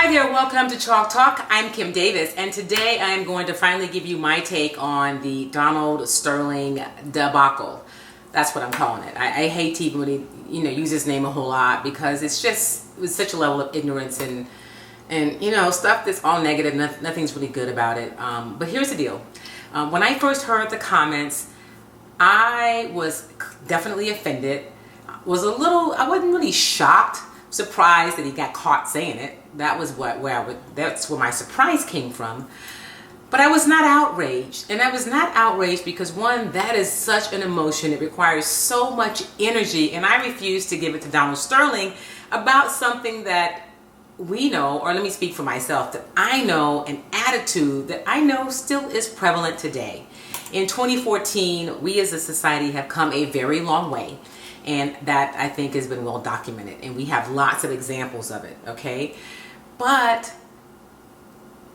Hi there, welcome to Chalk Talk. I'm Kim Davis, and today I'm going to finally give you my take on the Donald Sterling debacle. That's what I'm calling it. I hate to even really, use his name a whole lot because it was such a level of ignorance and stuff that's all negative. Nothing's really good about it. But here's the deal. When I first heard the comments, I was definitely offended. I wasn't really shocked, surprised that he got caught saying it. That's where my surprise came from. But I was not outraged. And I was not outraged because, one, that is such an emotion. It requires so much energy. And I refuse to give it to Donald Sterling about something that we know, or let me speak for myself, that I know, an attitude that I know still is prevalent today. In 2014, we as a society have come a very long way. And that, I think, has been well documented. And we have lots of examples of it, okay? But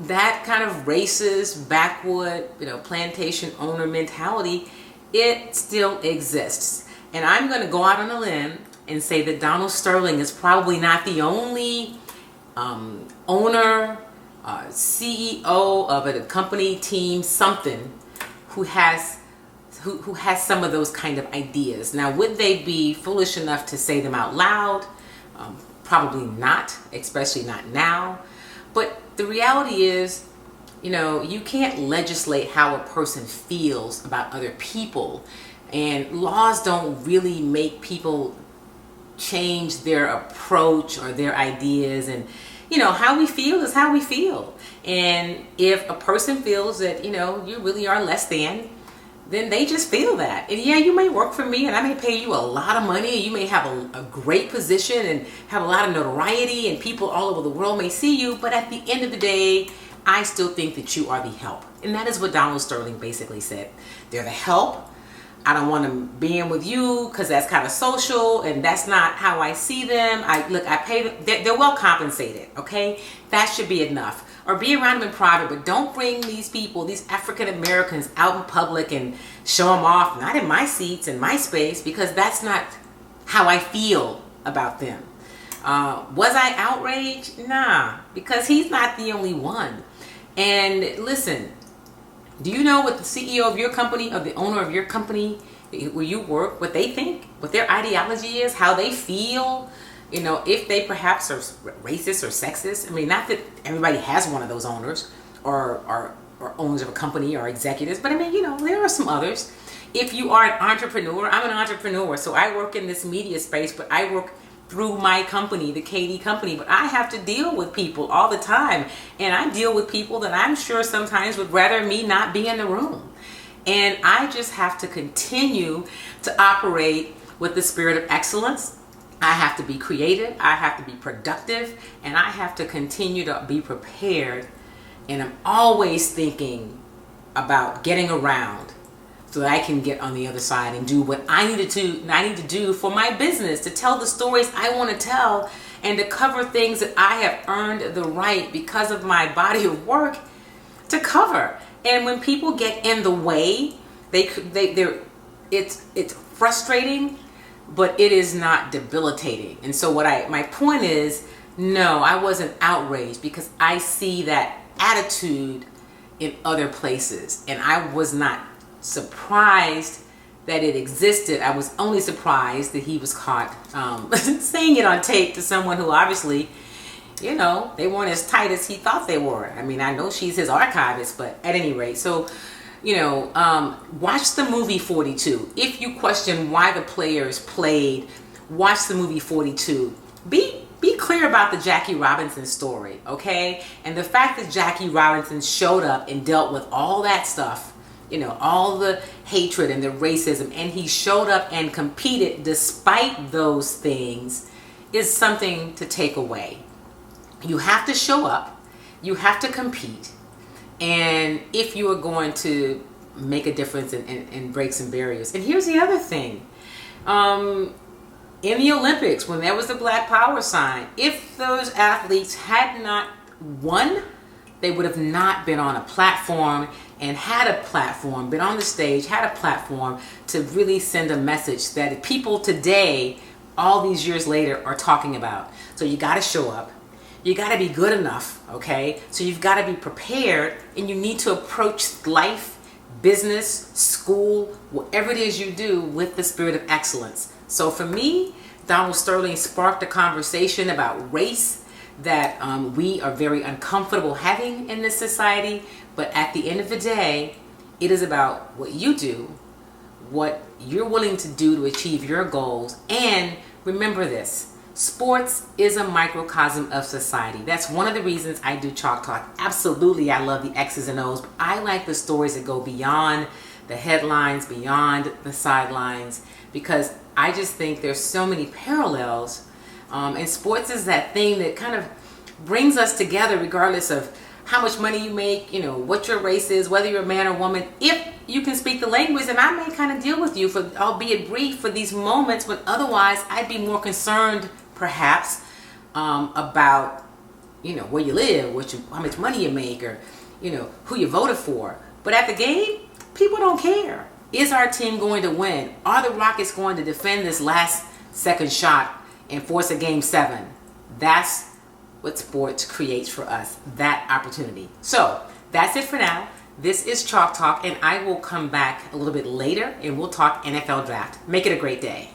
that kind of racist, backwood, plantation owner mentality, it still exists. And I'm going to go out on a limb and say that Donald Sterling is probably not the only owner, CEO of a company, team, something, who has some of those kind of ideas. Now, would they be foolish enough to say them out loud? Probably not, especially not now. But the reality is, you can't legislate how a person feels about other people. And laws don't really make people change their approach or their ideas. And, how we feel is how we feel. And if a person feels that, you really are less than, then they just feel that. And yeah, you may work for me and I may pay you a lot of money. You may have a great position and have a lot of notoriety and people all over the world may see you. But at the end of the day, I still think that you are the help. And that is what Donald Sterling basically said. They're the help. I don't want to be in with you because that's kind of social and that's not how I see them. I pay them. They're well compensated, okay? That should be enough. Or be around them in private, but don't bring these people, these African Americans, out in public and show them off, not in my seats, in my space, because that's not how I feel about them. Was I outraged? Nah, because he's not the only one. And listen, do you know what the CEO of your company, or the owner of your company where you work, what they think, what their ideology is, how they feel? If they perhaps are racist or sexist. I mean, not that everybody has one of those owners or owners of a company or executives, but I mean, there are some others. If you are an entrepreneur, I'm an entrepreneur, so I work in this media space, but I work through my company, the KD company, but I have to deal with people all the time, and I deal with people that I'm sure sometimes would rather me not be in the room. And I just have to continue to operate with the spirit of excellence. I have to be creative, I have to be productive, and I have to continue to be prepared. And I'm always thinking about getting around so that I can get on the other side and do what I need to do for my business, to tell the stories I want to tell and to cover things that I have earned the right because of my body of work to cover. And when people get in the way, it's frustrating, but it is not debilitating. And so my point is, no, I wasn't outraged because I see that attitude in other places. And I was not surprised that it existed. I was only surprised that he was caught saying it on tape to someone who obviously, they weren't as tight as he thought they were. I mean, I know she's his archivist, but at any rate, so watch the movie 42. If you question why the players played, watch the movie 42. Be clear about the Jackie Robinson story, okay? And the fact that Jackie Robinson showed up and dealt with all that stuff, all the hatred and the racism, and he showed up and competed despite those things, is something to take away. You have to show up. You have to compete. And if you are going to make a difference and break some barriers. And here's the other thing. In the Olympics, when there was the Black Power sign, if those athletes had not won, they would have not been on a platform and had a platform, been on the stage, had a platform to really send a message that people today, all these years later, are talking about. So you got to show up. You got to be good enough, okay? So you've got to be prepared, and you need to approach life, business, school, whatever it is you do with the spirit of excellence. So for me, Donald Sterling sparked a conversation about race that we are very uncomfortable having in this society. But at the end of the day, it is about what you do, what you're willing to do to achieve your goals. And remember this, sports is a microcosm of society. That's one of the reasons I do Chalk Talk. Absolutely, I love the X's and O's, but I like the stories that go beyond the headlines, beyond the sidelines, because I just think there's so many parallels. And sports is that thing that kind of brings us together regardless of how much money you make, what your race is, whether you're a man or woman. If you can speak the language, and I may kind of deal with you, for albeit brief, for these moments, but otherwise I'd be more concerned perhaps about where you live, how much money you make, or who you voted for. But at the game, people don't care. Is our team going to win? Are the Rockets going to defend this last second shot and force a game 7? That's what sports creates for us, that opportunity. So that's it for now. This is Chalk Talk, and I will come back a little bit later and we'll talk NFL draft. Make it a great day.